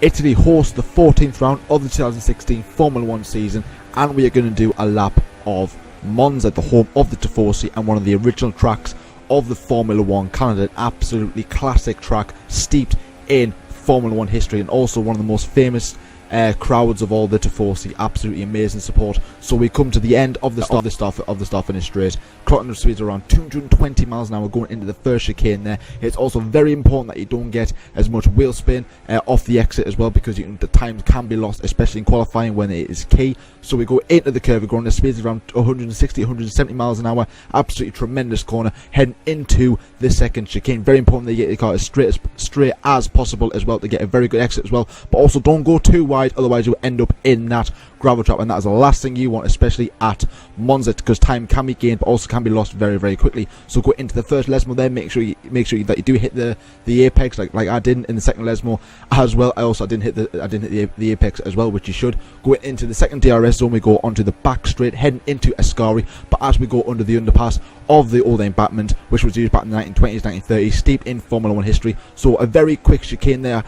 Italy hosts the 14th round of the 2016 Formula 1 season, and we are going to do a lap of Monza, the home of the Tifosi and one of the original tracks of the Formula 1 calendar. An absolutely classic track steeped in Formula 1 history, and also one of the most famous crowds of all the Tifosi. Absolutely amazing support. So we come to the end of the start-finish straight. Clocking the speeds around 220 miles an hour going into the first chicane there. It's also very important that you don't get as much wheel spin off the exit as well, because the times can be lost, especially in qualifying when it is key. So we go into the curve, we're going to speeds around 160, 170 miles an hour. Absolutely tremendous corner, heading into the second chicane. Very important that you get your car as straight as possible as well, to get a very good exit as well. But also don't go too wide, otherwise you'll end up in that gravel trap, and that is the last thing you want, especially at Monza, because time can be gained but also can be lost very, very quickly. So go into the first Lesmo there, make sure that you do hit the apex like I did in the second Lesmo as well. I didn't hit the apex as well, which you should. Go into the second DRS zone, we go onto the back straight, heading into Ascari. But as we go under the underpass of the old embankment, which was used back in the 1920s, 1930s, steep in Formula 1 history. So a very quick chicane there.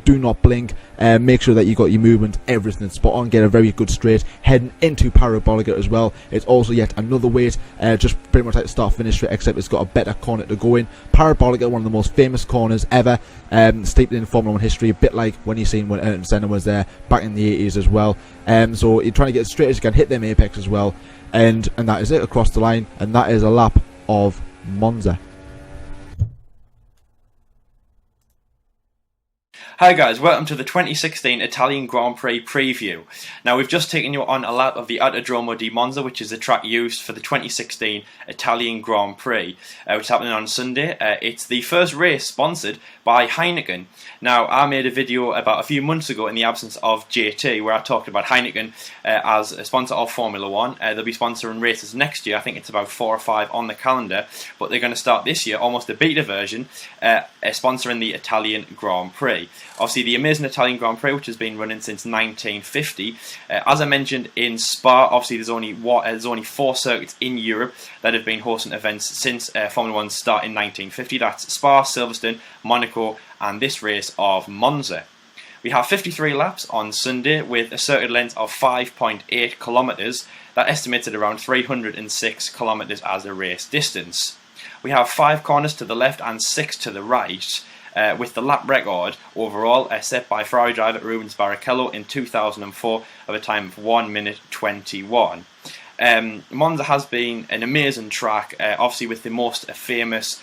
Do not blink. Make sure that you got your movement, everything spot on. Get a very good straight, heading into Parabolica as well. It's also yet another weight, just pretty much like the start-finish straight, except it's got a better corner to go in. Parabolica, one of the most famous corners ever, steeped in Formula 1 history, a bit like when you seen when Ayrton Senna was there back in the 80s as well. So you're trying to get as straight as you can, hit them apex as well, and that is it across the line, and that is a lap of Monza. Hi guys, welcome to the 2016 Italian Grand Prix preview. Now we've just taken you on a lap of the Autodromo di Monza, which is the track used for the 2016 Italian Grand Prix, which is happening on Sunday. It's the first race sponsored by Heineken. Now I made a video about a few months ago in the absence of JT where I talked about Heineken as a sponsor of Formula 1. They'll be sponsoring races next year. I think it's about 4 or 5 on the calendar, but they're going to start this year, almost a beta version, sponsoring the Italian Grand Prix. Obviously, the amazing Italian Grand Prix, which has been running since 1950. As I mentioned in Spa, obviously there's only 4 circuits in Europe that have been hosting events since Formula 1's start in 1950. That's Spa, Silverstone, Monaco, and this race of Monza. We have 53 laps on Sunday with a circuit length of 5.8 kilometres. That estimates at around 306 kilometres as a race distance. We have 5 corners to the left and 6 to the right. With the lap record overall set by Ferrari driver Rubens Barrichello in 2004 of a time of 1 minute 21. Monza has been an amazing track, obviously with the most famous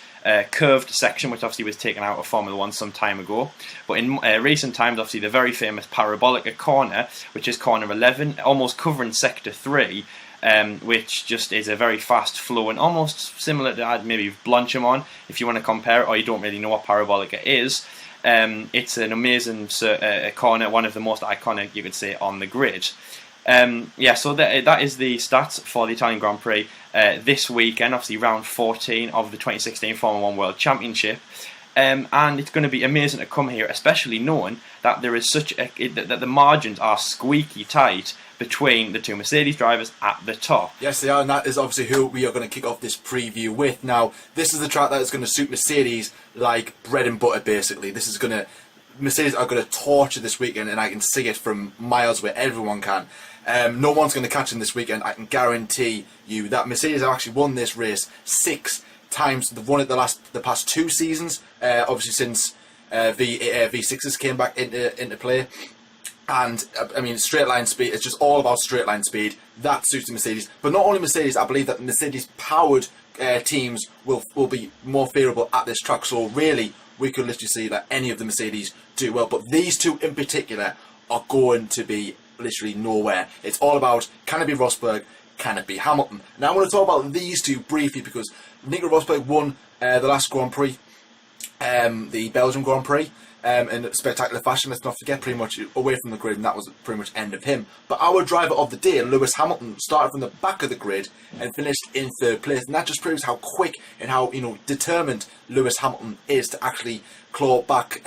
curved section, which obviously was taken out of Formula 1 some time ago. But in recent times, obviously the very famous Parabolica corner, which is corner 11, almost covering sector 3, which just is a very fast flowing, almost similar to maybe Blanchimont, if you want to compare it, or you don't really know what Parabolica is. It's an amazing corner, one of the most iconic, you could say, on the grid. So that is the stats for the Italian Grand Prix this weekend, obviously round 14 of the 2016 Formula 1 World Championship. And it's going to be amazing to come here, especially knowing that there is that the margins are squeaky tight between the 2 Mercedes drivers at the top. Yes, they are, and that is obviously who we are going to kick off this preview with. Now, this is the track that is going to suit Mercedes like bread and butter, basically. Mercedes are going to torture this weekend, and I can see it from miles away. Everyone can. No one's going to catch them this weekend. I can guarantee you that Mercedes have actually won this race 6 times. They've won it the past 2 seasons, obviously since V6s came back into play. And I mean, straight line speed, it's just all about straight line speed. That suits the Mercedes. But not only Mercedes, I believe that Mercedes powered teams will be more favourable at this track. So really, we could literally see that any of the Mercedes do well. But these 2 in particular are going to be literally nowhere. It's all about, can it be Rosberg, can it be Hamilton? Now I want to talk about these 2 briefly, because Nico Rosberg won the last Grand Prix, the Belgian Grand Prix, in spectacular fashion. Let's not forget, pretty much away from the grid, and that was pretty much end of him. But our driver of the day, Lewis Hamilton, started from the back of the grid and finished in 3rd place, and that just proves how quick and how determined Lewis Hamilton is to actually claw back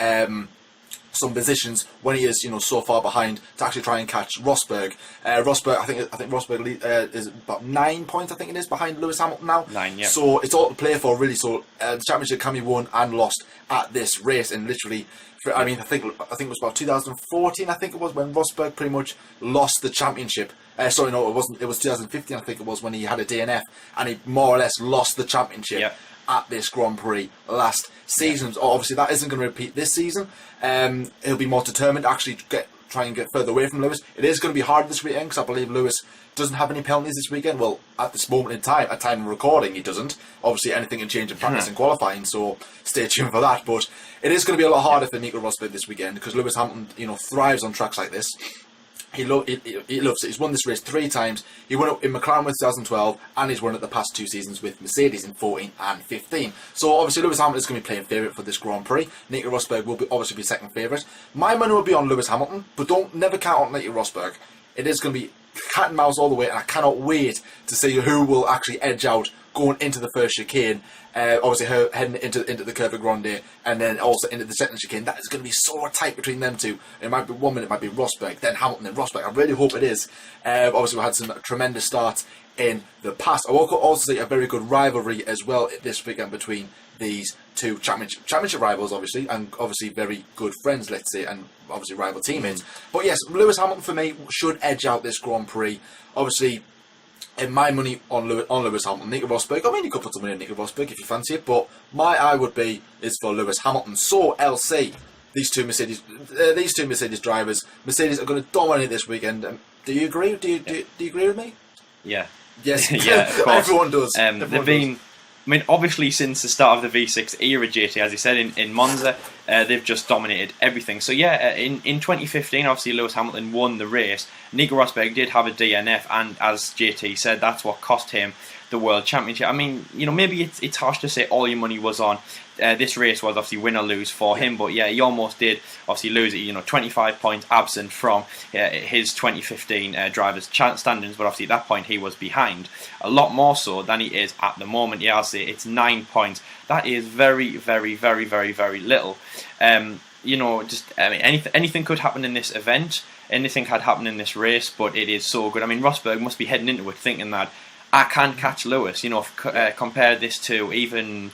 some positions when he is so far behind, to actually try and catch Rosberg. Rosberg, I think Rosberg is about 9 points, I think it is, behind Lewis Hamilton now. 9, yeah. So it's all to play for, really. So the championship can be won and lost at this race, and literally I mean, I think it was about 2014. I think it was when Rosberg pretty much lost the championship. Sorry, no, it wasn't. It was 2015. I think it was when he had a DNF and he more or less lost the championship at this Grand Prix last season. So obviously, that isn't going to repeat this season. He'll be more determined to actually try and get further away from Lewis. It is going to be hard this weekend because I believe Lewis doesn't have any penalties this weekend. Well, at this moment in time, at time of recording, he doesn't. Obviously, anything can change in practice and qualifying, so stay tuned for that. But it is going to be a lot harder for Nico Rosberg this weekend because Lewis Hamilton, thrives on tracks like this. He loves it. He's won this race 3 times. He won it in McLaren with 2012, and he's won it the past 2 seasons with Mercedes in 14 and 15. So obviously Lewis Hamilton is going to be playing favourite for this Grand Prix. Nico Rosberg will obviously be second favourite. My money will be on Lewis Hamilton, but never count on Nico Rosberg. It is going to be cat and mouse all the way, and I cannot wait to see who will actually edge out going into the first chicane. Obviously heading into the Curva Grande, and then also into the second chicane. That is going to be so tight between them two. It might be 1 minute, it might be Rosberg, then Hamilton, then Rosberg. I really hope it is. Obviously we had some tremendous starts in the past. I will also see a very good rivalry as well this weekend between these two championship rivals, obviously, and obviously very good friends, let's say, and obviously rival teammates. But yes, Lewis Hamilton for me should edge out this Grand Prix. Obviously, in my money on Lewis Hamilton. Nico Rosberg, I mean, you could put some money on Nico Rosberg if you fancy it, but my eye would be is for Lewis Hamilton. So LC, these two Mercedes drivers, Mercedes are going to dominate this weekend. Do you agree? Do you agree with me? Yeah. Yes. Yeah, of course. Everyone does. They've been. I mean, obviously, since the start of the V6 era, JT, as you said, in Monza, they've just dominated everything. So, yeah, in 2015, obviously, Lewis Hamilton won the race. Nico Rosberg did have a DNF, and as JT said, that's what cost him the World Championship. I mean, maybe it's harsh to say all your money was on. This race was obviously win or lose for him, but yeah, he almost did obviously lose it. 25 points absent from his 2015 drivers' standings, but obviously at that point he was behind a lot more so than he is at the moment. Yeah, I'll say it's 9 points. That is very, very, very, very, very little. Anything could happen in this event. Anything had happened in this race, but it is so good. I mean, Rosberg must be heading into it thinking that I can catch Lewis. Compare this to even.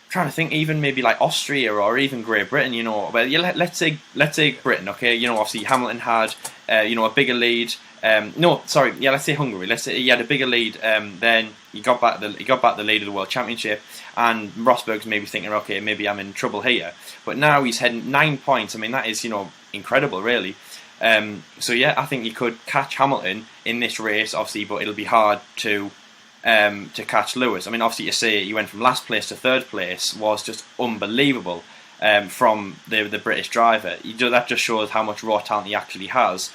Trying to think, even maybe like Austria or even Great Britain, But yeah, let's say Britain, okay. Obviously Hamilton had, a bigger lead. Let's say Hungary. Let's say he had a bigger lead. Then he got back the lead of the World Championship, and Rosberg's maybe thinking, okay, maybe I'm in trouble here. But now he's heading 9 points. I mean, that is incredible, really. So yeah, I think you could catch Hamilton in this race, obviously, but it'll be hard to catch Lewis. I mean, obviously, you say he went from last place to third place was just unbelievable from the British driver. That just shows how much raw talent he actually has.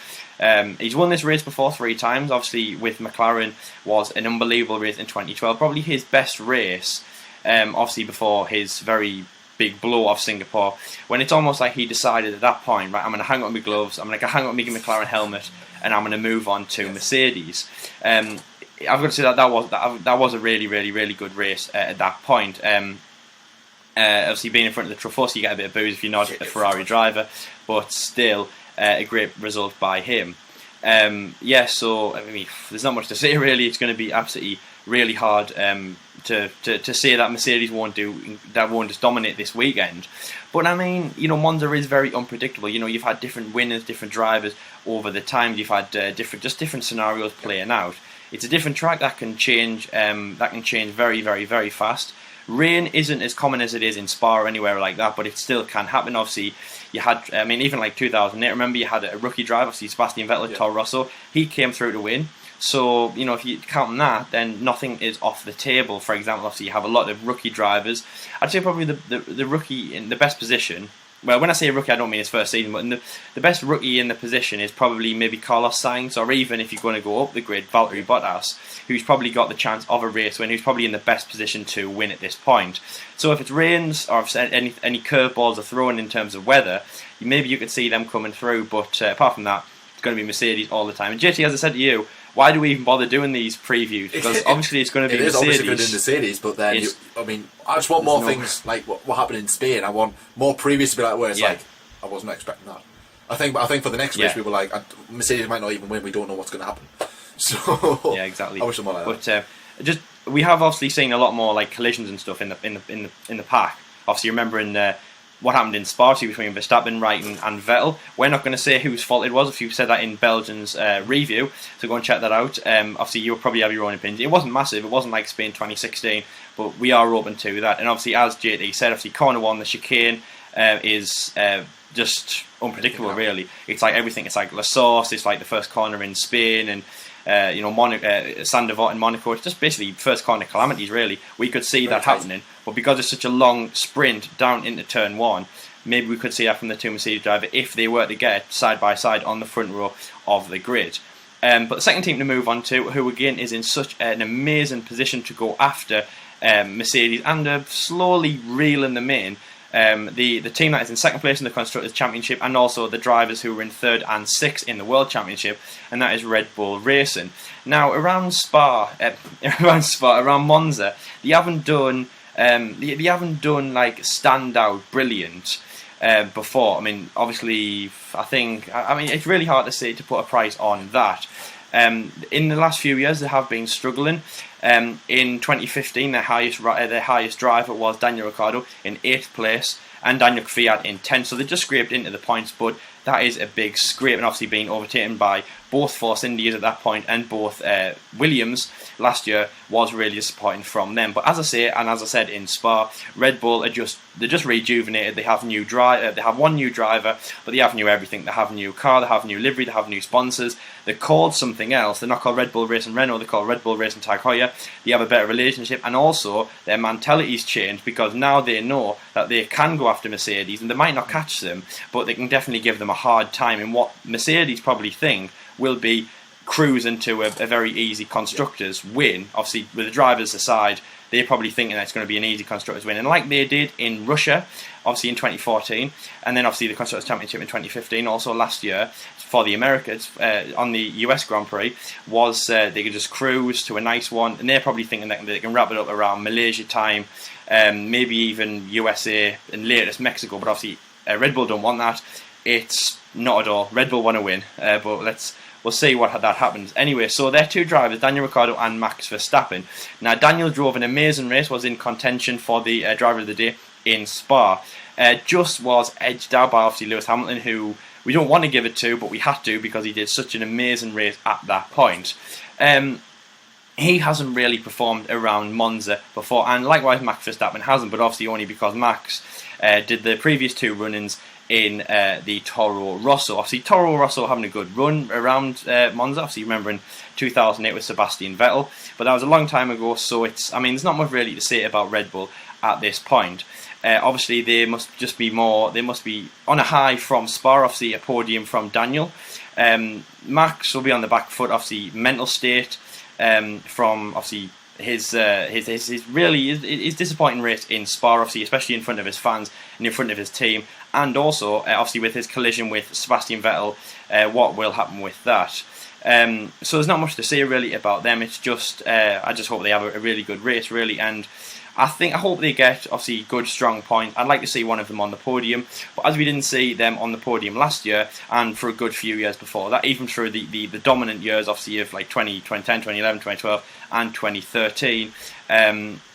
He's won this race before 3 times. Obviously, with McLaren was an unbelievable race in 2012, probably his best race. Obviously, before his very big blow off Singapore, when it's almost like he decided at that point, right, I'm going to hang up my gloves, I'm going to hang up my McLaren helmet, and I'm going to move on to Mercedes. I've got to say that was a really, really, really good race at that point. Obviously, being in front of the Trafos, you get a bit of booze if you're not a Ferrari driver, but still a great result by him. So I mean, there's not much to say really. It's going to be absolutely really hard to say that Mercedes won't just dominate this weekend. But I mean, Monza is very unpredictable. You've had different winners, different drivers over the time. You've had different scenarios playing out. It's a different track that can change. Very, very, very fast. Rain isn't as common as it is in Spa or anywhere like that, but it still can happen. Obviously, you had, even like 2008. Remember, you had a rookie driver, obviously Sebastian Vettel, Toro Rosso. He came through to win. So if you count on that, then nothing is off the table. For example, obviously you have a lot of rookie drivers. I'd say probably the rookie in the best position. Well, when I say rookie, I don't mean his first season, but the best rookie in the position is probably maybe Carlos Sainz, or even if you're going to go up the grid, Valtteri Bottas, who's probably got the chance of a race win, who's probably in the best position to win at this point. So if it rains, or if any curveballs are thrown in terms of weather, maybe you could see them coming through, but apart from that, it's going to be Mercedes all the time. And JT, as I said to you, why do we even bother doing these previews? Because obviously it's going to be Mercedes. It is obviously going to be Mercedes, but then I just want more things like what happened in Spain. I want more previews to be like where it's like I wasn't expecting that. I think for the next race we were like Mercedes might not even win. We don't know what's going to happen. So yeah, exactly. I wish them all like that. But we have obviously seen a lot more like collisions and stuff in the pack. Obviously, remember in what happened in Spa between Verstappen, Raikkonen and Vettel. We're not going to say whose fault it was, if you said that in Belgium's review, so go and check that out. Obviously you'll probably have your own opinion. It wasn't massive, it wasn't like Spain 2016, but we are open to that. And obviously, as JT said, obviously corner 1, the chicane is just unpredictable, really. It's like everything. It's like La Source, it's like the first corner in Spain, and Sandevot in Monaco. It's just basically first corner calamities, really. We could see that happening, but because it's such a long sprint down into turn 1, maybe we could see that from the two Mercedes drivers if they were to get side by side on the front row of the grid. But the second team to move on to, who again is in such an amazing position to go after Mercedes and are slowly reeling them in, the team that is in second place in the Constructors' Championship, and also the drivers who were in 3rd and 6th in the World Championship, and that is Red Bull Racing. Now, around Monza, they haven't done like standout brilliant before. I mean, obviously, I mean it's really hard to say, to put a price on that. In the last few years, they have been struggling. In 2015, their highest driver was Daniel Ricciardo in 8th place, and Daniel Kvyat in 10th. So they just scraped into the points, but that is a big scrape, and obviously being overtaken by both Force Indias at that point and both Williams last year was really disappointing from them. But as I say, and as I said in Spa, Red Bull they're just rejuvenated. They have they have one new driver, but they have new everything. They have a new car, they have new livery, they have new sponsors. They're called something else. They're not called Red Bull Racing Renault, they're called Red Bull Racing Tag Heuer. They have a better relationship, and also their mentality's changed, because now they know that they can go after Mercedes, and they might not catch them, but they can definitely give them a hard time in what Mercedes probably think will be cruising to a very easy Constructors win. Obviously, with the drivers aside, they're probably thinking that it's going to be an easy Constructors win, and like they did in Russia, obviously in 2014, and then obviously the Constructors' Championship in 2015, also last year for the Americans on the US Grand Prix, was they could just cruise to a nice one, and they're probably thinking that they can wrap it up around Malaysia time, maybe even USA and latest Mexico. But obviously Red Bull don't want that. It's not at all. Red Bull want to win, but we'll see what that happens. Anyway, so their two drivers, Daniel Ricciardo and Max Verstappen. Now, Daniel drove an amazing race, was in contention for the driver of the day in Spa. Just was edged out by obviously Lewis Hamilton, who we don't want to give it to, but we had to, because he did such an amazing race at that point. He hasn't really performed around Monza before, and likewise Max Verstappen hasn't, but obviously only because Max did the previous two run-ins in the Toro Rosso. Obviously Toro Rosso having a good run around Monza. Obviously remember in 2008 with Sebastian Vettel, but that was a long time ago, so there's not much really to say about Red Bull at this point. Obviously they must be on a high from Spa, obviously a podium from Daniel. Max will be on the back foot, obviously mental state from obviously his disappointing race in Spa, obviously, especially in front of his fans and in front of his team, and also obviously with his collision with Sebastian Vettel, what will happen with that. So there's not much to say really about them. It's just I just hope they have a really good race, really, and I hope they get obviously good strong points. I'd like to see one of them on the podium, but as we didn't see them on the podium last year and for a good few years before that, even through the dominant years obviously of like 2010, 2011, 2012 and 2013,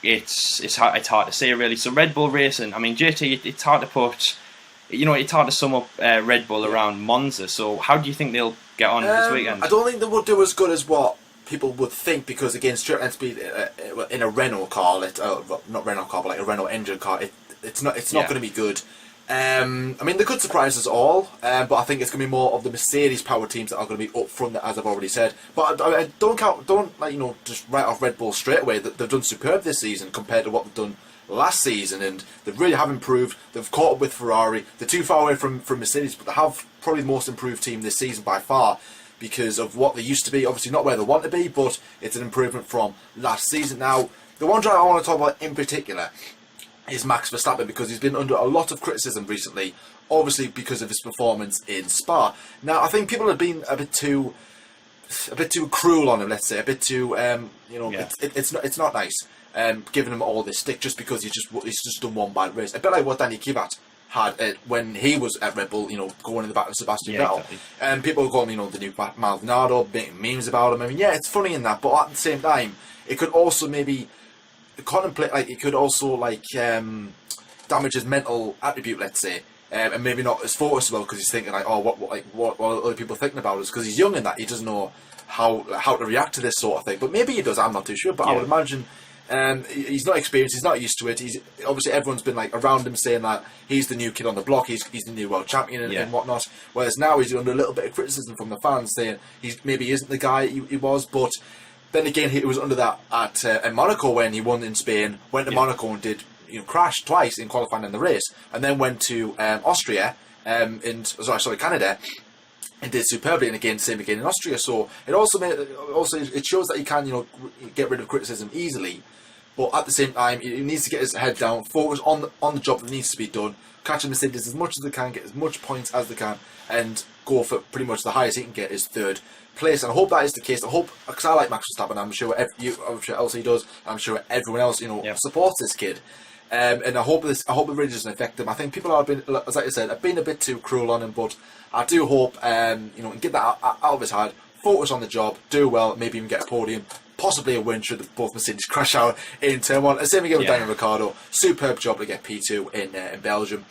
it's hard to say really. So Red Bull Racing, I mean JT, it's hard to put, it's hard to sum up Red Bull around Monza. So how do you think they'll get on this weekend? I don't think they will do as good as what people would think, because again, straight line speed in a Renault car, not Renault car, but like a Renault engine car, it's not going to be good. I mean, they could surprise us all, but I think it's going to be more of the Mercedes power teams that are going to be up front, as I've already said. But I don't just write off Red Bull straight away. That they've done superb this season compared to what they've done last season, and they really have improved. They've caught up with Ferrari. They're too far away from Mercedes, but they have probably the most improved team this season by far, because of what they used to be. Obviously not where they want to be, but it's an improvement from last season. Now, the one driver I want to talk about in particular is Max Verstappen, because he's been under a lot of criticism recently, obviously because of his performance in Spa. Now, I think people have been a bit too cruel on him, let's say, a bit too, it's not nice giving him all this stick just because he's just done one bad race. A bit like what Danny Kvyat had when he was at Red Bull, going in the back of Sebastian Vettel. Exactly. And people are calling, the new Maldonado, making memes about him. I mean, yeah, it's funny in that, but at the same time, it could also maybe contemplate, like, it could also, like, damage his mental attribute, let's say, and maybe not as focused well because he's thinking like, oh, what are other people thinking about us? Because he's young in that he doesn't know how to react to this sort of thing. But maybe he does. I'm not too sure. But I would imagine. He's not experienced, he's not used to it. He's obviously everyone's been like around him saying that he's the new kid on the block, he's the new world champion and whatnot. Whereas now he's under a little bit of criticism from the fans saying maybe he isn't the guy he was. But then again, he was under that at Monaco when he won in Spain. Went to Monaco and did crash twice in qualifying in the race, and then went to Canada. And did superbly, and again, same again in Austria. So it it shows that he can get rid of criticism easily. But at the same time, he needs to get his head down, focus on the job that needs to be done, catch Mercedes as much as they can, get as much points as they can, and go for pretty much the highest he can get is third place. And I hope that is the case. I hope, because I like Max Verstappen, I'm sure Elsie does, I'm sure everyone else supports this kid. And I hope it really doesn't affect him. I think people have been a bit too cruel on him, but I do hope get that out of his head, focus on the job, do well, maybe even get a podium. Possibly a win should both Mercedes crash out in turn one. And same again with Daniel Ricciardo. Superb job to get P2 in Belgium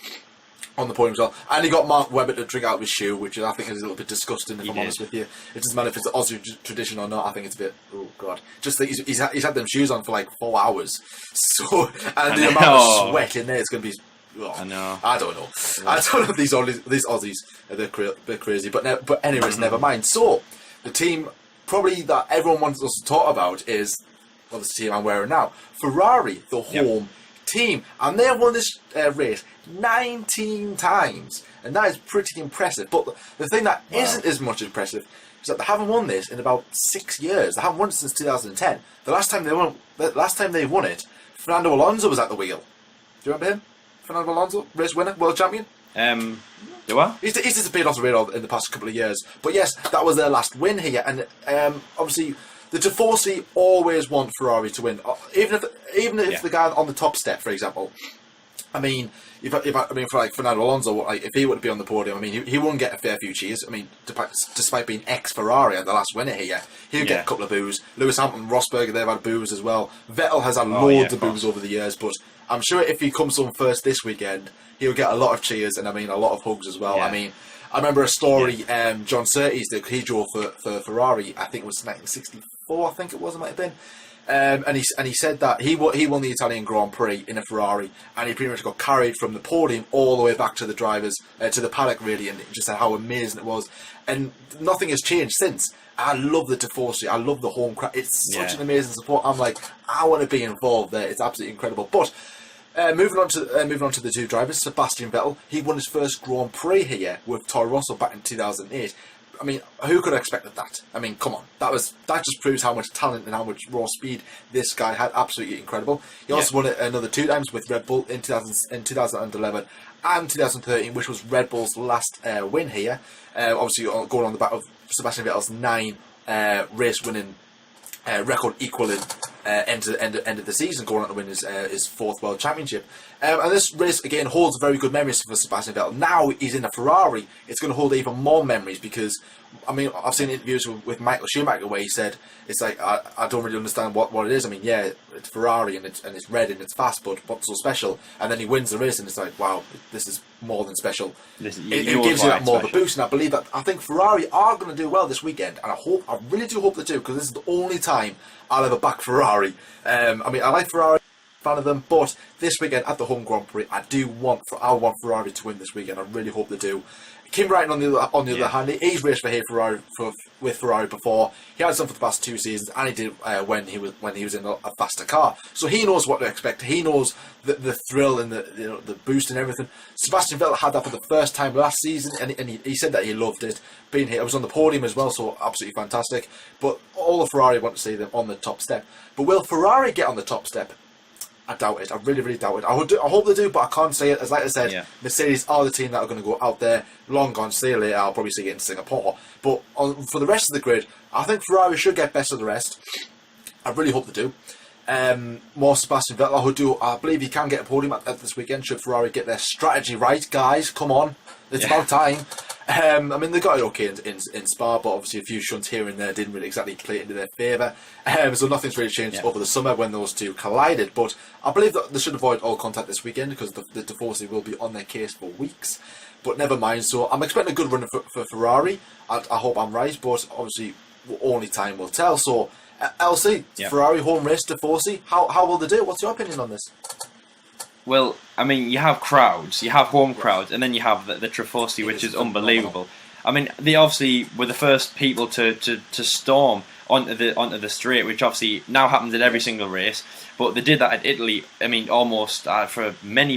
on the podium as well. And he got Mark Webber to drink out of his shoe, which I think is a little bit disgusting, if I'm honest with you. It doesn't matter if it's an Aussie tradition or not. I think it's a bit, oh God. Just think he's had them shoes on for like 4 hours. So, and the amount of sweat in there is going to be... Oh, I know. I don't know. I don't know if these Aussies are a bit crazy. But anyways, never mind. So, the team... probably that everyone wants us to talk about is obviously the team I'm wearing now. Ferrari, the home team. And they have won this race 19 times. And that is pretty impressive. But the thing that isn't as much impressive is that they haven't won this in about 6 years. They haven't won it since 2010. The last time they won it, Fernando Alonso was at the wheel. Do you remember him? Fernando Alonso, race winner, world champion? Do I? He's disappeared off the radar in the past couple of years. But yes, that was their last win here. And obviously, the Tifosi always want Ferrari to win. Even if the guy on the top step, for example, I mean, for like Fernando Alonso, like if he were to be on the podium, I mean, he wouldn't get a fair few cheers. I mean, despite being ex-Ferrari and the last winner here, he'll get a couple of boos. Lewis Hamilton, Rosberg, they've had boos as well. Vettel has had loads of boos over the years, but I'm sure if he comes on first this weekend, he'll get a lot of cheers and I mean a lot of hugs as well. Yeah. I mean, I remember a story. John Surtees, he drove for Ferrari. I think it was 1964. I think it might have been. And he said that he won the Italian Grand Prix in a Ferrari, and he pretty much got carried from the podium all the way back to the drivers to the paddock really, and just said how amazing it was. And nothing has changed since. I love the Tifosi. I love the home crowd. It's such an amazing support. I'm like, I want to be involved there. It's absolutely incredible. But moving on to the two drivers, Sebastian Vettel. He won his first Grand Prix here with Toro Rosso back in 2008. I mean, who could have expected that? I mean, come on. That just proves how much talent and how much raw speed this guy had. Absolutely incredible. He also won it another 2 times with Red Bull in 2011 and 2013, which was Red Bull's last win here. Obviously, going on the back of Sebastian Vettel's 9 race winning record, equaling end of the season, going on to win his 4th World Championship. And this race, again, holds very good memories for Sebastian Vettel. Now he's in a Ferrari, it's going to hold even more memories because, I mean, I've seen interviews with Michael Schumacher where he said, it's like, I don't really understand what it is. I mean, yeah, it's Ferrari and it's red and it's fast, but what's so special? And then he wins the race and it's like, wow, this is more than special. It gives you that more of a boost, and I think Ferrari are going to do well this weekend, and I really do hope they do, because this is the only time I'll ever back Ferrari. I mean, I like Ferrari, fan of them, but this weekend at the home Grand Prix, I want Ferrari to win this weekend. I really hope they do. Kim Brighton on the other hand, he's raced with Ferrari before. He had some for the past 2 seasons, and he did when he was in a faster car. So he knows what to expect. He knows the thrill and the boost and everything. Sebastian Vettel had that for the first time last season, and he said that he loved it. Being here, I was on the podium as well, so absolutely fantastic. But all of Ferrari want to see them on the top step. But will Ferrari get on the top step? I doubt it. I really, really doubt it. I hope they do, but I can't say it. As like I said, Mercedes are the team that are going to go out there. Long gone, see you later. I'll probably see it in Singapore. But for the rest of the grid, I think Ferrari should get best of the rest. I really hope they do. More Sebastian Vettel, I believe he can get a podium at this weekend. Should Ferrari get their strategy right, guys? Come on. It's about time. I mean, they got it okay in Spa, but obviously a few shunts here and there didn't really exactly play into their favour. So nothing's really changed over the summer when those two collided. But I believe that they should avoid all contact this weekend because the Tifosi will be on their case for weeks. But never mind. So I'm expecting a good run for Ferrari. I hope I'm right, but obviously only time will tell. So, LC, Ferrari home race Tifosi. How will they do? What's your opinion on this? Well, I mean, you have crowds, you have home crowds, and then you have the Tifosi, which is unbelievable. I mean, they obviously were the first people to storm onto the straight, which obviously now happens at every single race. But they did that at Italy. I mean, almost for many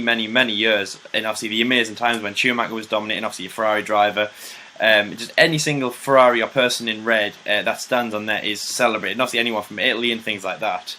years, and obviously the amazing times when Schumacher was dominating. Obviously, a Ferrari driver. Just any single Ferrari or person in red that stands on there is celebrated. And obviously, anyone from Italy and things like that.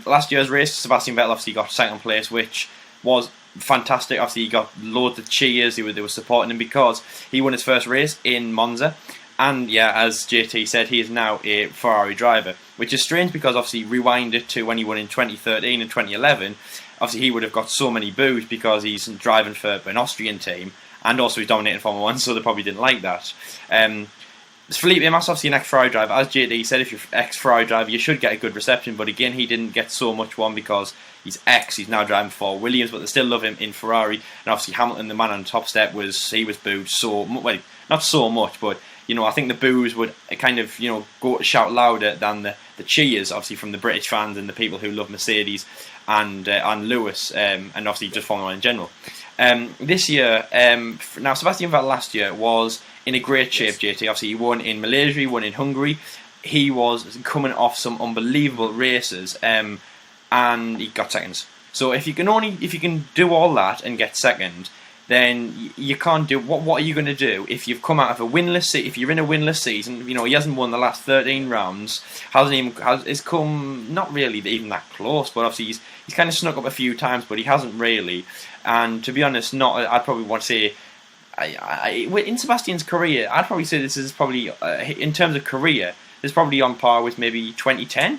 Last year's race, Sebastian Vettel obviously got second place, which was fantastic. Obviously, he got loads of cheers. They were supporting him because he won his first race in Monza. And yeah, as JT said, he is now a Ferrari driver, which is strange because obviously rewind it to when he won in 2013 and 2011. Obviously, he would have got so many boos because he's driving for an Austrian team and also he's dominating Formula 1, so they probably didn't like that. Felipe Massa, obviously an ex-Ferrari driver. As JD said, if you're ex-Ferrari driver, you should get a good reception. But again, he didn't get so much one because he's He's now driving for Williams, but they still love him in Ferrari. And obviously Hamilton, the man on the top step, was booed so well, not so much, but I think the boos would kind of go shout louder than the cheers, obviously from the British fans and the people who love Mercedes and Lewis, and obviously just Formula 1 in general. This year, now Sebastian Vettel last year was in a great shape, JT. Obviously, he won in Malaysia, he won in Hungary. He was coming off some unbelievable races, and he got seconds. So if you can do all that and get second, then you can't do what are you going to do if you've come out of a winless if you're in a winless season? He hasn't won the last 13 rounds. It's come not really even that close, but obviously he's kind of snuck up a few times, but he hasn't really. And to be honest, I'd probably want to say. In Sebastian's career, I'd probably say this is probably, in terms of career, this is probably on par with maybe 2010. I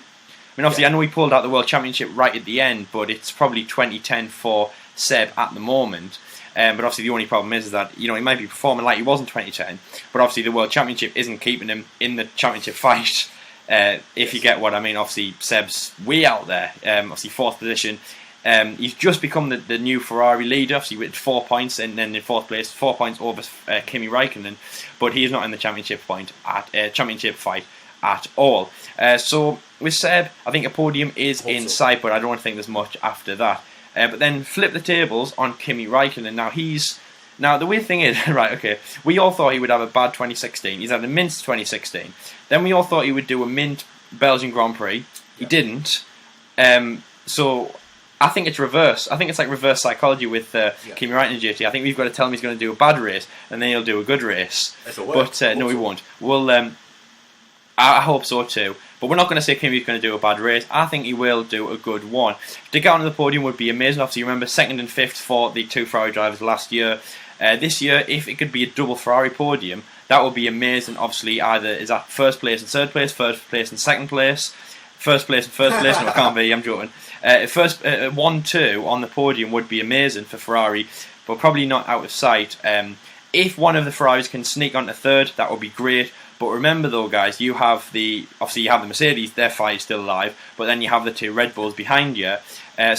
mean, obviously, I know he pulled out the World Championship right at the end, but it's probably 2010 for Seb at the moment. But obviously, the only problem is that he might be performing like he was in 2010, but obviously the World Championship isn't keeping him in the championship fight. If you get what I mean, obviously Seb's way out there. Obviously, fourth position. He's just become the new Ferrari leader, obviously with 4 points, and then in fourth place, 4 points over Kimi Räikkönen, but he is not in the championship fight at all. So with Seb, I think a podium is in sight, but I don't think there's much after that. But then flip the tables on Kimi Räikkönen. Now the weird thing is, right? Okay, we all thought he would have a bad 2016. He's had a mint 2016. Then we all thought he would do a mint Belgian Grand Prix. He didn't. So. I think it's reverse. I think it's like reverse psychology with Kimi Räikkönen JT. I think we've got to tell him he's going to do a bad race, and then he'll do a good race. But no, he won't. Well, I hope so too. But we're not going to say Kimi's going to do a bad race. I think he will do a good one. To get onto the podium would be amazing. Obviously, you remember second and fifth for the two Ferrari drivers last year. This year, if it could be a double Ferrari podium, that would be amazing. Obviously, either is that first place and third place, first place and second place, first place and first place. No, it can't be. I'm joking. First 1-2 on the podium would be amazing for Ferrari, but probably not out of sight. If one of the Ferraris can sneak onto third, that would be great. But remember though, guys, you have the Mercedes, their fight is still alive, but then you have the two Red Bulls behind you. Trying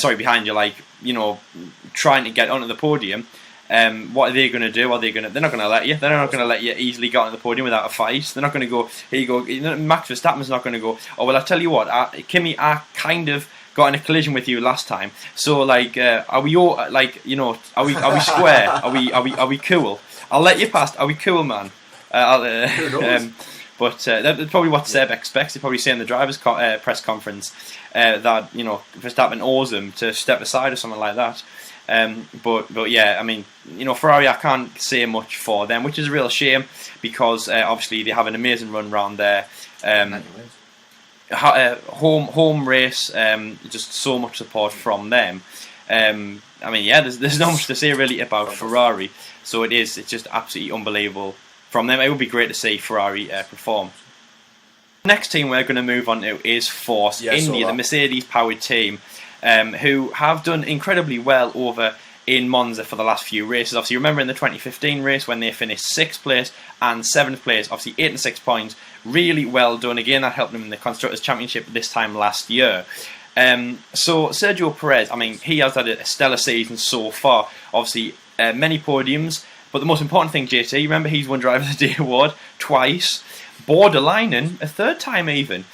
to get onto the podium. What are they going to do? They're not going to let you. They're not going to let you easily get onto the podium without a fight. They're not going to go. Here you go. Max Verstappen's not going to go. Oh well, I tell you what, Kimi, I kind of got in a collision with you last time. So are we all are we square? Are we cool? I'll let you past. Are we cool, man? But that's probably what Seb expects. He'll probably say in the drivers' press conference that Verstappen owes him to step aside or something like that. But yeah, I mean, Ferrari, I can't say much for them, which is a real shame because obviously they have an amazing run round there. Home race, just so much support from them. I mean, yeah, there's not much to say really about Ferrari. So it's just absolutely unbelievable from them. It would be great to see Ferrari perform. Next team we're going to move on to is Force India, the Mercedes-powered team, who have done incredibly well over in Monza for the last few races. Obviously, remember in the 2015 race when they finished 6th place and 7th place, obviously 8 and 6 points, really well done. Again, that helped them in the Constructors' Championship this time last year. So Sergio Perez, I mean, he has had a stellar season so far. Obviously, many podiums, but the most important thing, JT, remember he's won Driver of the Day award twice, borderlining a third time even.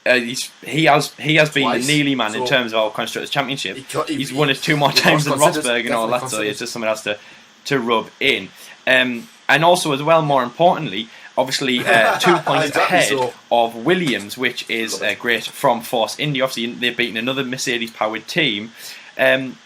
He has been the Neely man in terms of our Constructors' Championship. He's won it 2 more times than Rosberg and all that, so it's just something else to rub in. And also as well, more importantly, obviously 2 points ahead of Williams, which is great from Force India. Obviously they've beaten another Mercedes powered team.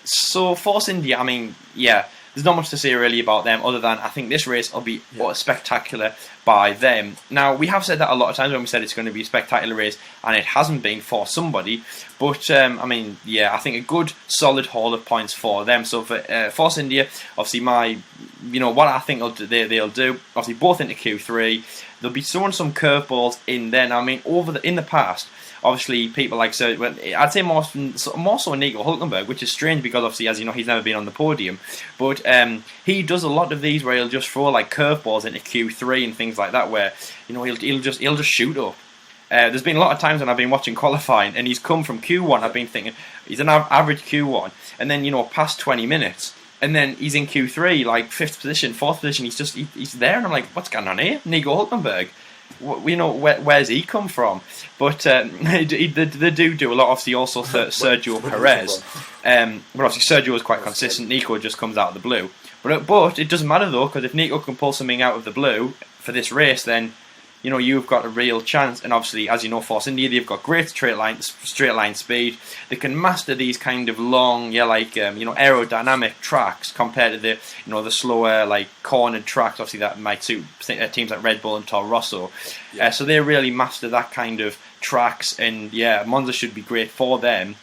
So Force India, I mean, yeah, there's not much to say really about them other than I think this race will be spectacular by them. Now, we have said that a lot of times when we said it's going to be a spectacular race, and it hasn't been for somebody. But, I mean, yeah, I think a good, solid haul of points for them. So for Force India, obviously what I think they'll do, obviously both into Q3, they'll be throwing some curveballs in there. Now, I mean, in the past, obviously, people like I'd say more so Nico Hülkenberg, which is strange because obviously, as you know, he's never been on the podium. But he does a lot of these where he'll just throw like curveballs into Q3 and things like that, where he'll just shoot up. There's been a lot of times when I've been watching qualifying and he's come from Q1. I've been thinking he's an average Q1, and then past 20 minutes. And then he's in Q3, like 5th position, 4th position. He's there, and I'm like, what's going on here? Nico Hülkenberg. Where's he come from? But they do a lot. Obviously, also Sergio Perez. But obviously, Sergio is quite consistent. Nico just comes out of the blue. But it doesn't matter though, because if Nico can pull something out of the blue for this race, then you've got a real chance. And obviously, as you know, Force India, they've got great straight line speed. They can master these kind of long, aerodynamic tracks compared to the slower, like cornered tracks. Obviously, that might suit teams like Red Bull and Toro Rosso. Yeah. So they really master that kind of tracks, and Monza should be great for them.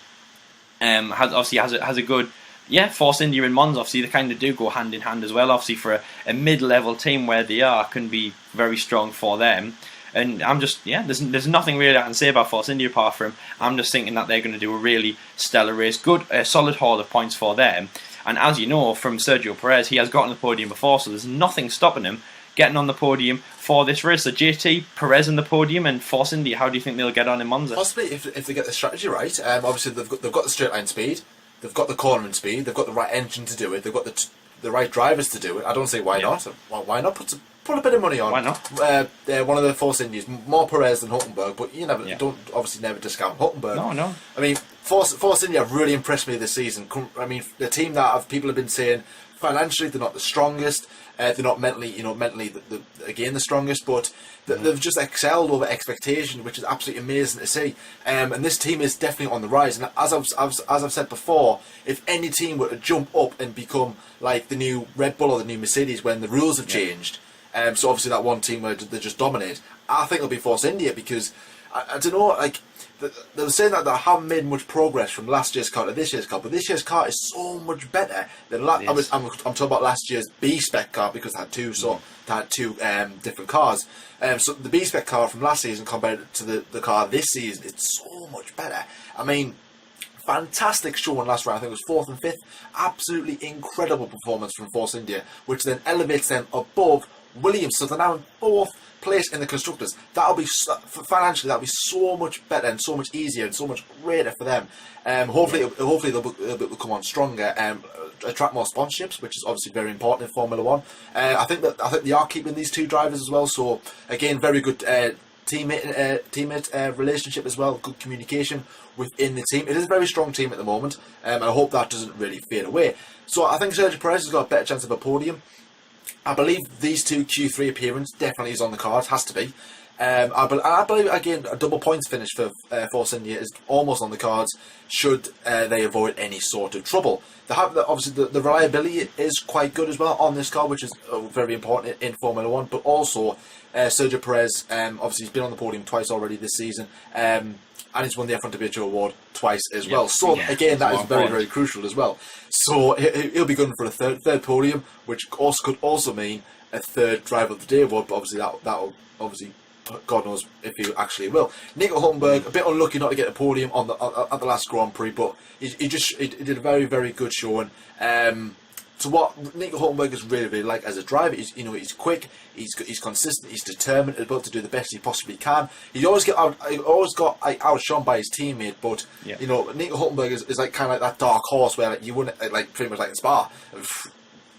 Has a good. Yeah, Force India and Monza, obviously, they kind of do go hand in hand as well. Obviously, for a mid-level team where they are, can be very strong for them. And I'm just, there's nothing really I can say about Force India apart from I'm just thinking that they're going to do a really stellar race. Good, solid haul of points for them. And as you know from Sergio Perez, he has gotten the podium before, so there's nothing stopping him getting on the podium for this race. So JT, Perez on the podium, and Force India, how do you think they'll get on in Monza? Possibly if they get the strategy right. Obviously, they've got the straight line speed. They've got the cornering speed. They've got the right engine to do it. They've got the right drivers to do it. I don't say why not. Why not put a bit of money on? Why not? One of the Force Indies, more Perez than Hülkenberg, but you don't obviously never discount Hülkenberg. No. I mean, Force India have really impressed me this season. I mean, the team that people have been saying financially they're not the strongest. They're not mentally, the strongest, but they've just excelled over expectation, which is absolutely amazing to see. And this team is definitely on the rise. And as I've said before, if any team were to jump up and become like the new Red Bull or the new Mercedes when the rules have changed, so obviously that one team where they just dominate, I think it'll be Force India because I don't know, like. They were saying that they haven't made much progress from last year's car to this year's car, but this year's car is so much better than I'm talking about last year's B-spec car because they had two different cars. So the B-spec car from last season compared to the car this season, it's so much better. I mean, fantastic showing last round. I think it was 4th and 5th. Absolutely incredible performance from Force India, which then elevates them above Williams. So they're now in 4th place in the constructors. Financially that'll be so much better and so much easier and so much greater for them. Hopefully they'll come on stronger and attract more sponsorships, which is obviously very important in Formula One. I think they are keeping these two drivers as well. So again, very good teammate relationship as well. Good communication within the team. It is a very strong team at the moment, and I hope that doesn't really fade away. So I think Sergio Perez has got a better chance of a podium. I believe these two Q3 appearance definitely is on the cards, has to be. I believe again a double points finish for Force India is almost on the cards should they avoid any sort of trouble. Obviously the reliability is quite good as well on this car, which is very important in Formula One. But also Sergio Perez, obviously he's been on the podium twice already this season, and he's won the F1 WHO award twice as well. So again, that is very, very crucial as well. So he'll be going for a third podium, which could also mean a third Driver of the Day award. But obviously that'll obviously God knows if he actually will. Nico Hulkenberg, a bit unlucky not to get a podium on at the last Grand Prix, but he did a very, very good showing. So what Nico Hulkenberg is really, really like as a driver, he's quick, he's consistent, he's determined, able to do the best he possibly can. He always got outshone by his teammate, but Nico Hulkenberg is like kind of like that dark horse where you wouldn't pretty much like in Spa.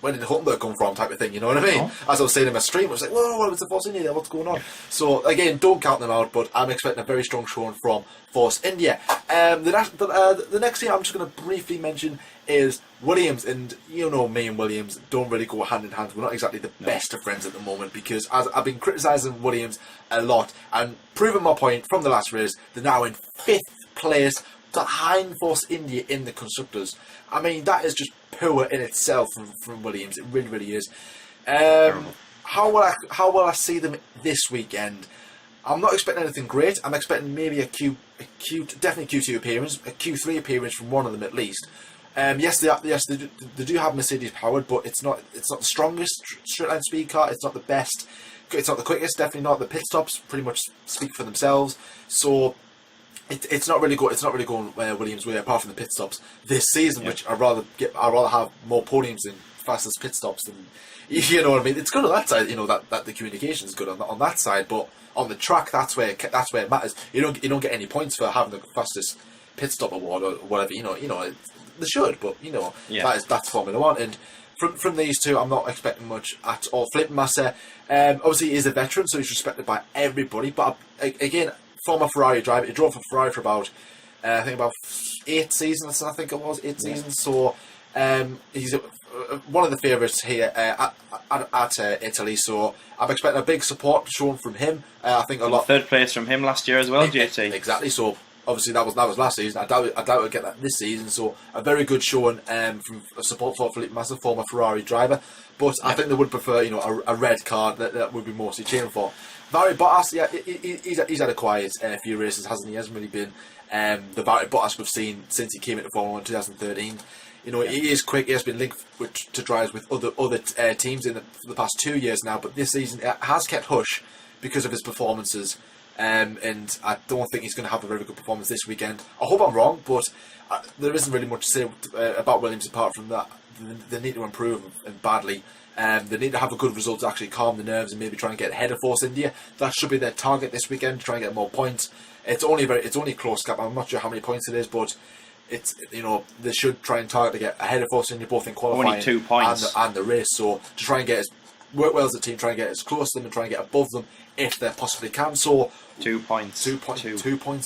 Where did Hulkenberg come from type of thing, you know what I mean? As I was saying in my stream, I was like, whoa, what's the Force India? What's going on? So again, don't count them out, but I'm expecting a very strong showing from Force India. The next thing I'm just going to briefly mention is Williams, and you know me and Williams don't really go hand in hand. We're not exactly the best of friends at the moment, because as I've been criticising Williams a lot and proving my point from the last race, they're now in 5th place behind Force India in the constructors. I mean, that is just poor in itself from Williams. It really, really is. How will I see them this weekend? I'm not expecting anything great. I'm expecting maybe definitely Q2 appearance, a Q3 appearance from one of them at least. Yes, they do have Mercedes powered, but it's not the strongest straight line speed car. It's not the best. It's not the quickest. Definitely not. The pit stops pretty much speak for themselves. So it's not really going Williams' way, apart from the pit stops this season, which I'd rather have more podiums and fastest pit stops than, you know what I mean. It's good on that side, that the communication is good on that side, but on the track, that's where it matters. You don't get any points for having the fastest pit stop award or whatever. They should, but that's Formula One. And from these two, I'm not expecting much at all. Felipe Massa, obviously, he is a veteran, so he's respected by everybody. But again, former Ferrari driver, he drove for Ferrari for about 8 seasons. I think it was 8 seasons. So he's one of the favourites here at Italy. So I'm expecting a big support shown from him. I think a lot. 3rd place from him last year as well, JT. Exactly. So obviously that was last season. I doubt we'll get that this season. So a very good showing from support for Felipe Massa, former Ferrari driver. But I think they would prefer a red card that would be mostly cheering for. Valtteri Bottas, he's had a quiet few races, hasn't he? He hasn't really been the Valtteri Bottas we've seen since he came into Formula 1 in 2013. He is quick. He has been linked to drives with other teams for the past 2 years now, but this season it has kept hush because of his performances. And I don't think he's going to have a very good performance this weekend. I hope I'm wrong, but there isn't really much to say about Williams apart from that. They need to improve and badly. They need to have a good result to actually calm the nerves and maybe try and get ahead of Force India. That should be their target this weekend, to try and get more points. It's only a close gap. I'm not sure how many points it is, but it's they should try and target to get ahead of Force India both in qualifying only 2 points and the race. So to try and work well as a team, try and get as close to them and try and get above them if they possibly can. So 2 points. 2 points,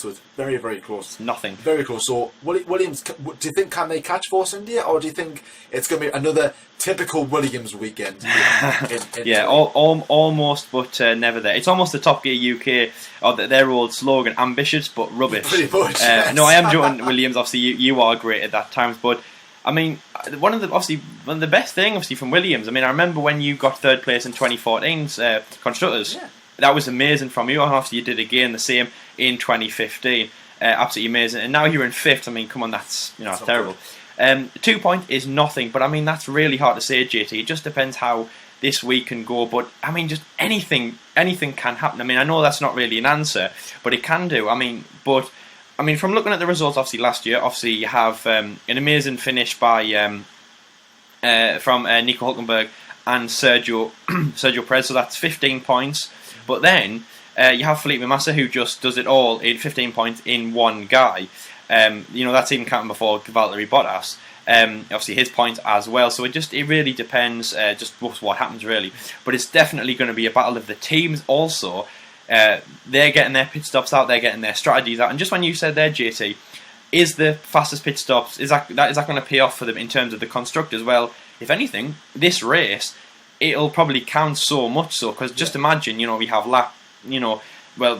so it's very, very close. Nothing. Very close. So Williams, do you think can they catch Force India, or do you think it's going to be another typical Williams weekend? Almost, but never there. It's almost the Top Gear UK, or their old slogan: ambitious but rubbish. Pretty much. Yes. No, I am joking, Williams. Obviously, you are great at that times, but I mean, one of the best thing obviously from Williams. I mean, I remember when you got 3rd place in 2014's constructors. Yeah. That was amazing from you, and obviously you did again the same in 2015. Absolutely amazing. And now you're in 5th. I mean, come on, that's terrible. 2 point is nothing, but I mean that's really hard to say, JT. It just depends how this week can go. But I mean, just anything can happen. I mean, I know that's not really an answer, but it can do. I mean, from looking at the results, obviously last year, obviously you have an amazing finish by from Nico Hulkenberg and Sergio Perez. So that's 15 points. But then you have Felipe Massa, who just does it all in 15 points in one guy. That's even counting before Valtteri Bottas. Obviously his points as well. So it really depends just what happens really. But it's definitely going to be a battle of the teams also. They're getting their pit stops out, they're getting their strategies out. And just when you said there, JT, is the fastest pit stops, is that going to pay off for them in terms of the constructors? Well, if anything, this race, it'll probably count so much so, because just imagine, we have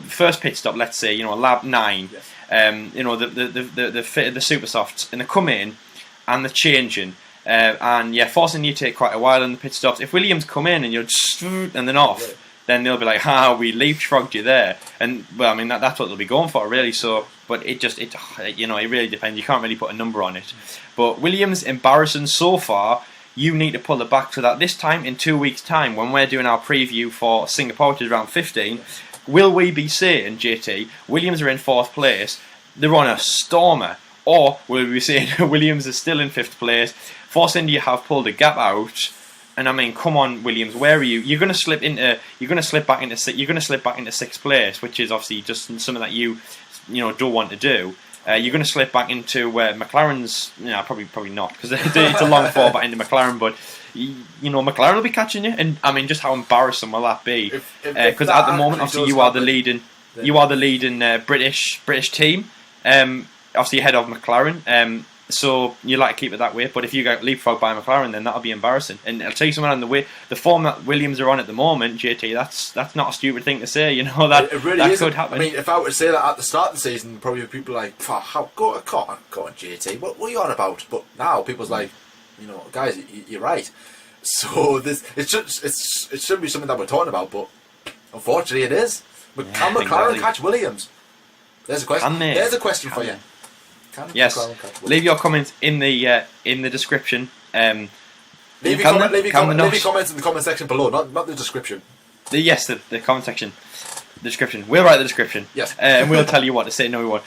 first pit stop, let's say, lap 9, the super softs, and they come in and they're changing, forcing you to take quite a while in the pit stops. If Williams come in and you're just, and then off, then they'll be like, we leapfrogged you there, and well, I mean that's what they'll be going for really. So, but it really depends. You can't really put a number on it. But Williams embarrassing so far. You need to pull it back so that this time in 2 weeks' time, when we're doing our preview for Singapore, which is round 15, will we be saying, JT, Williams are in 4th place, they're on a stormer, or will we be saying Williams is still in 5th place, Force India have pulled a gap out, and I mean, come on, Williams, where are you? You're going to slip back into 6th place, which is obviously just something that you don't want to do. You're going to slip back into McLaren's. Probably not, because it's a long fall back into McLaren. But McLaren will be catching you, and I mean, just how embarrassing will that be? Because at the moment, obviously, you are the leading British team. Obviously, ahead of McLaren. So you like to keep it that way. But if you get leapfrogged by McLaren, then that'll be embarrassing. And I'll tell you something, on the form that Williams are on at the moment, JT, that's not a stupid thing to say. It really that could happen. I mean, if I were to say that at the start of the season, probably people are like, go on, JT, what are you on about? But now people's like, guys, you're right. So it shouldn't be something that we're talking about, but unfortunately it is. But can McLaren catch Williams? There's a question. There's a question for you. Yes, leave your comments in the description. Leave your comments in the comment section below, not the description. The comment section, the description. We'll write the description. Yes, and we'll tell you what to say. No, we won't.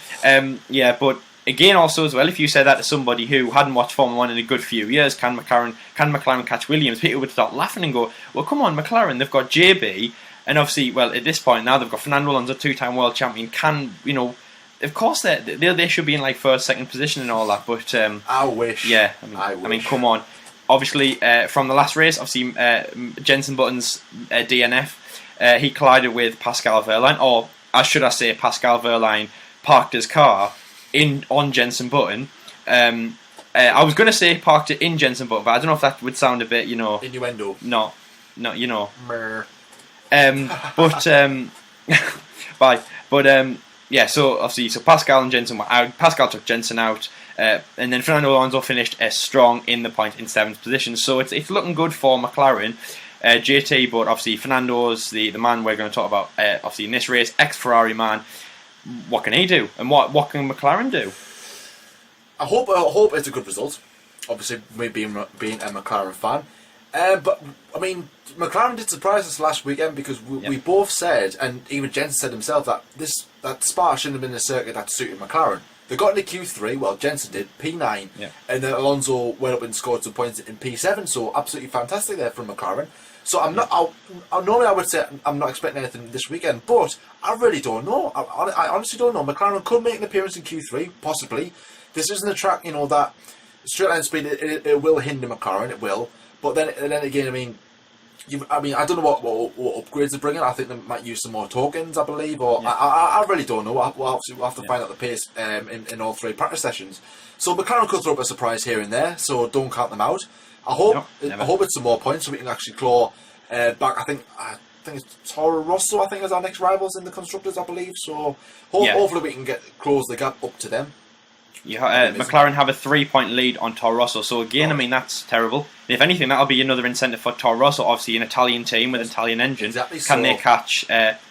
But again, also as well, if you said that to somebody who hadn't watched Formula 1 in a good few years, can McLaren catch Williams? People would start laughing and go, "Well, come on, McLaren. They've got JB, and obviously, well, at this point now they've got Fernando Alonso, 2-time world champion. Of course, they should be in like 1st, 2nd position and all that, but I wish. Yeah, I mean, come on. Obviously, from the last race, obviously Jenson Button's DNF, he collided with Pascal Wehrlein, or should I say, Pascal Wehrlein parked his car on Jenson Button. I was going to say parked it in Jenson Button, but I don't know if that would sound a bit, innuendo. No, Mer. Bye. But yeah, so obviously, Pascal and Jenson were out. Pascal took Jenson out, and then Fernando Alonso finished strong in the point in 7th position. So it's looking good for McLaren, JT. But obviously, Fernando's the man we're going to talk about. Obviously, in this race, ex-Ferrari man. What can he do, and what can McLaren do? I hope it's a good result. Obviously, me being a McLaren fan. But I mean, McLaren did surprise us last weekend, because we both said, and even Jenson said himself, that Spa shouldn't have been a circuit that suited McLaren. They got into Q3, well, Jenson did, P9, and then Alonso went up and scored some points in P7, so absolutely fantastic there from McLaren. So normally I would say I'm not expecting anything this weekend, but I really don't know. I honestly don't know. McLaren could make an appearance in Q3, possibly. This isn't a track, that straight line speed, it will hinder McLaren, it will. But then again, I don't know what upgrades they're bringing. I think they might use some more tokens, I believe, or I really don't know. We'll have to find out the pace in all 3 practice sessions. So McLaren could throw up a surprise here and there, so don't count them out. I hope it's some more points so we can actually claw back. I think it's Toro Rosso. I think is our next rivals in the constructors, I believe. So hopefully we can close the gap up to them. McLaren have a 3-point lead on Toro Rosso, so again, I mean, that's terrible. If anything, that'll be another incentive for Toro Rosso, obviously an Italian team with an Italian engine. Exactly. Can they catch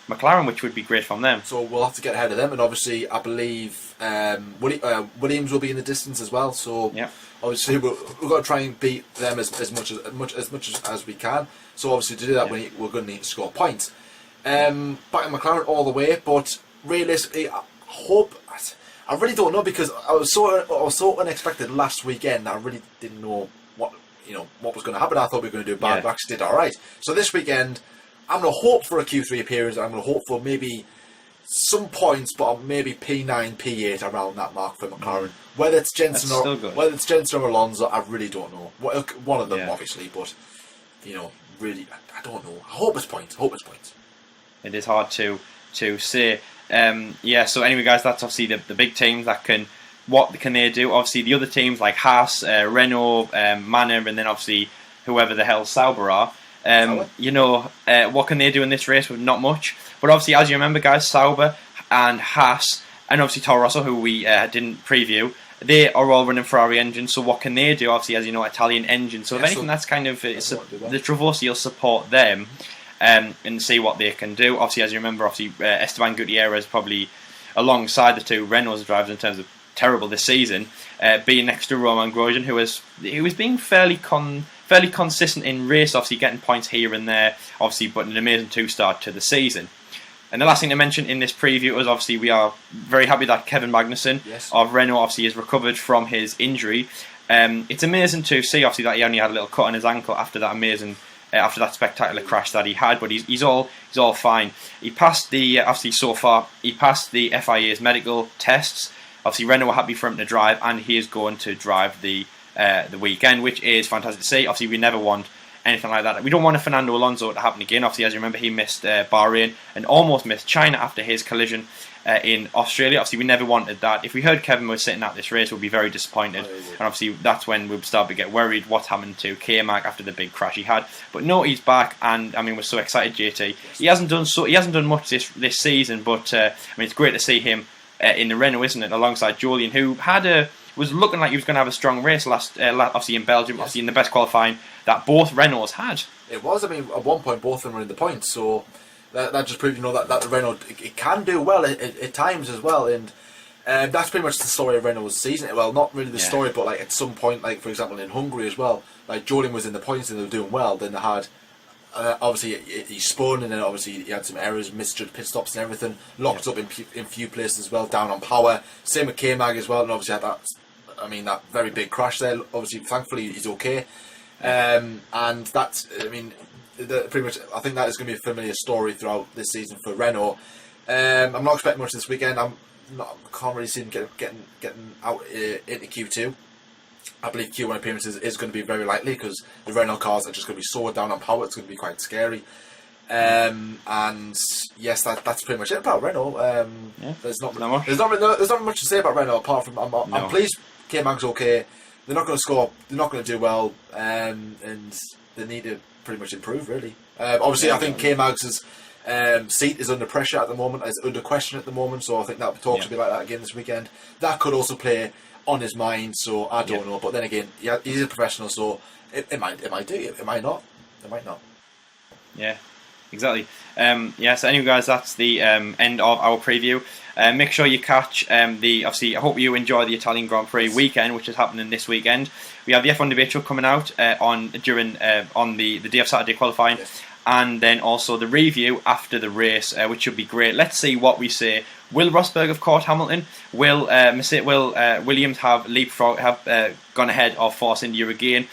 McLaren, which would be great from them? So we'll have to get ahead of them, and obviously I believe Williams will be in the distance as well. So obviously we've got to try and beat them as much as we can. So obviously to do that, we're going to need to score points. Back in McLaren all the way, but realistically, I really don't know, because I was so unexpected last weekend that I really didn't know what was going to happen. I thought we were going to do bad, but actually did all right. So this weekend, I'm going to hope for a Q3 appearance. I'm going to hope for maybe some points, but maybe P9, P8 around that mark for McLaren. Whether it's Jenson or Alonso, I really don't know. One of them, obviously, but really, I don't know. I hope it's points. It is hard to say. So anyway, guys, that's obviously the big teams that can. What can they do? Obviously, the other teams like Haas, Renault, Manor, and then obviously whoever the hell Sauber are. What can they do in this race with not much? But obviously, as you remember, guys, Sauber and Haas, and obviously Toro Rosso, who we didn't preview, they are all running Ferrari engines. So what can they do? Obviously, as you know, Italian engine. So if anything, that's kind of the Travosi will support them. And see what they can do. Obviously, as you remember, Esteban Gutierrez probably alongside the two Renault drivers in terms of terrible this season, being next to Romain Grosjean, who was being fairly consistent in race, obviously getting points here and there, obviously, but an amazing 2-start to the season. And the last thing to mention in this preview is obviously we are very happy that Kevin Magnussen of Renault obviously has recovered from his injury. It's amazing to see obviously that he only had a little cut on his ankle after that spectacular crash that he had, but he's all fine. He passed the he passed the FIA's medical tests. Obviously Renault were happy for him to drive, and he is going to drive the weekend, which is fantastic to see. Obviously we never want anything like that. We don't want a Fernando Alonso to happen again. Obviously, as you remember, he missed Bahrain and almost missed China after his collision in Australia. Obviously, we never wanted that. If we heard Kevin was sitting at this race, we'd be very disappointed. And obviously, that's when we'd start to get worried what's happened to K-Mag after the big crash he had. But no, he's back, and I mean, we're so excited, JT. He hasn't done much this season, but I mean, it's great to see him in the Renault, isn't it? Alongside Julian, who was looking like he was going to have a strong race obviously in Belgium, obviously in the best qualifying that both Renaults had. It was. I mean, at one point both of them were in the points, so that just proves that the Renault it can do well at times as well, and that's pretty much the story of Renault's season. Well, not really the story, but like at some point, like for example in Hungary as well, like Julian was in the points and they were doing well. Then they had obviously he spun, and then obviously he had some errors, misjudged pit stops and everything, locked up in few places as well, down on power. Same with K-Mag as well, and obviously had that very big crash there. Obviously, thankfully he's okay. And that's, I mean, pretty much, I think that is going to be a familiar story throughout this season for Renault. I'm not expecting much this weekend. Can't really see them getting out into Q2. I believe Q1 appearances is going to be very likely because the Renault cars are just going to be soared down on power. It's going to be quite scary. And yes, that's pretty much it about Renault. There's not much to say about Renault apart from I'm pleased K-Mag's okay. They're not going to score. They're not going to do well, and they need to pretty much improve. Really, obviously, I think K-Mag's seat is under pressure at the moment, is under question at the moment. So I think that talk should be like that again this weekend. That could also play on his mind. So I don't know. But then again, he's a professional, so it might do. It might not. It might not. Yeah. Exactly. So anyway, guys, that's the end of our preview. Make sure you catch obviously, I hope you enjoy the Italian Grand Prix weekend, which is happening this weekend. We have the F1 debate show coming out on the day of Saturday qualifying, and then also the review after the race, which should be great. Let's see what we say. Will Rosberg have caught Hamilton? Will Williams have gone ahead of Force India again?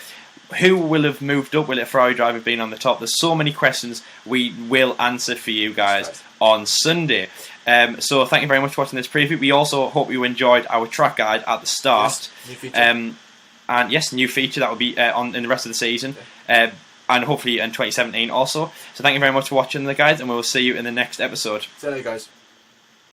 Who will have moved up? Will it Ferrari driver being on the top? There's so many questions we will answer for you guys on Sunday. So thank you very much for watching this preview. We also hope you enjoyed our track guide at the start. Yes, new feature. And yes, new feature that will be on in the rest of the season. And hopefully in 2017 also. So thank you very much for watching the guys, and we will see you in the next episode. See you later, guys.